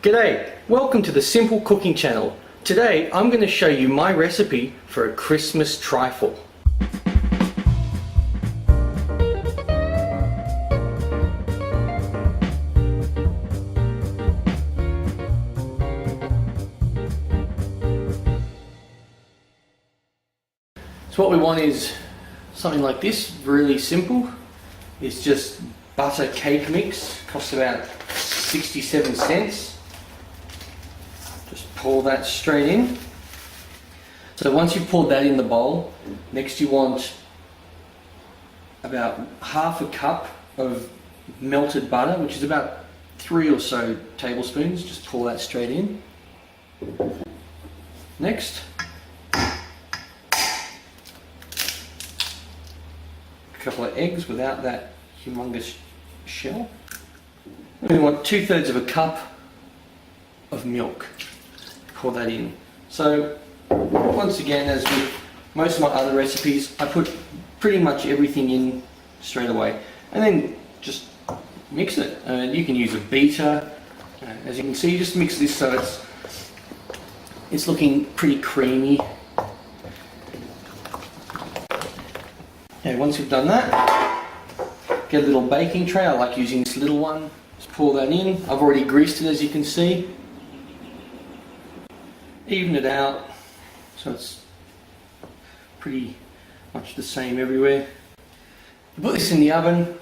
G'day, welcome to the Simple Cooking channel. Today I'm going to show you my recipe for a Christmas trifle. So what we want is something like this, really simple. It's just butter cake mix, costs about 67 cents. Just pour that straight in. So once you've poured that in the bowl, next you want about half a cup of melted butter, which is about 3 or so tablespoons. Just pour that straight in. Next, a couple of eggs without that humongous shell. And we want 2/3 of a cup of milk. Pour that in. So once again, as with most of my other recipes, I put pretty much everything in straight away and then just mix it. You can use a beater. As you can see, just mix this so it's looking pretty creamy. Okay, once you've done that, get a little baking tray. I like using this little one. Just pour that in. I've already greased it, as you can see. Even it out so it's pretty much the same everywhere. You put this in the oven,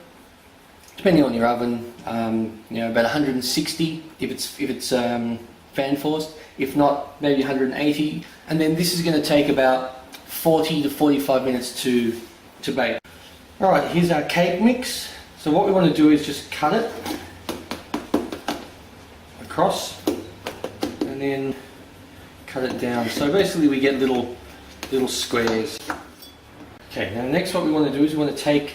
depending on your oven, about 160 if it's fan forced. If not, maybe 180. And then this is going to take about 40 to 45 minutes to bake. Alright, here's our cake mix. So what we want to do is just cut it across and then cut it down. So basically we get little squares. Okay, now next what we want to do is we want to take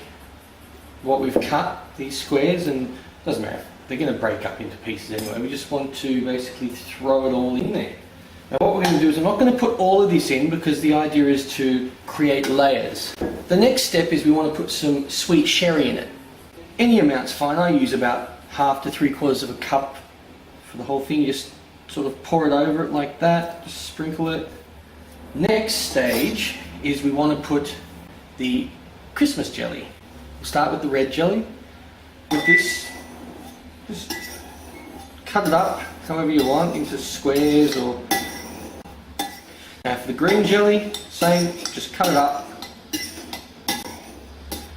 what we've cut, these squares, and it doesn't matter, they're going to break up into pieces anyway. We just want to basically throw it all in there. Now what we're going to do is I'm not going to put all of this in because the idea is to create layers. The next step is we want to put some sweet sherry in it. Any amount's fine. I use about 1/2 to 3/4 of a cup for the whole thing. You just sort of pour it over it like that, just sprinkle it. Next stage is we want to put the Christmas jelly. We'll start with the red jelly. With this, just cut it up however you want into squares or... Now for the green jelly, same, just cut it up.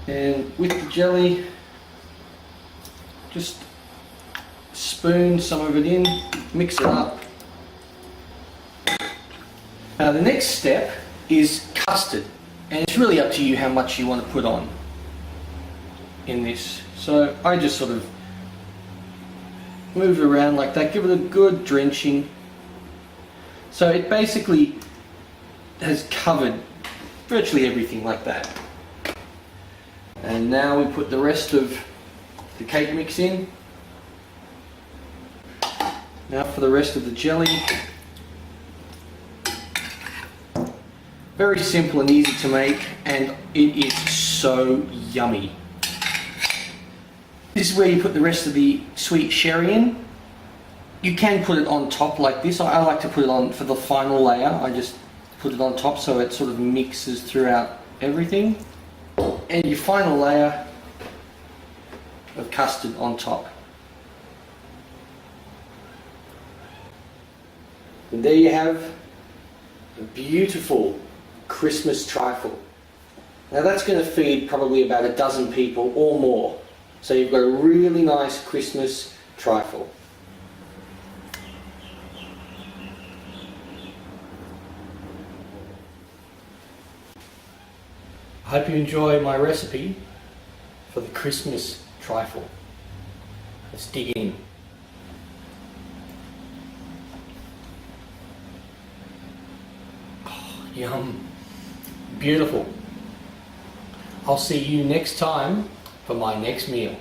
And with the jelly, just spoon some of it in, mix it up. Now the next step is custard, and it's really up to you how much you want to put on in this. So I just sort of move it around like that, give it a good drenching. So it basically has covered virtually everything like that. And now we put the rest of the cake mix in. Now for the rest of the jelly. Very simple and easy to make, and it is so yummy. This is where you put the rest of the sweet sherry in. You can put it on top like this. I like to put it on for the final layer. I just put it on top so it sort of mixes throughout everything. And your final layer of custard on top. And there you have a beautiful Christmas trifle. Now that's going to feed probably about 12 people or more. So you've got a really nice Christmas trifle. I hope you enjoy my recipe for the Christmas trifle. Let's dig in. Yum. Beautiful. I'll see you next time for my next meal.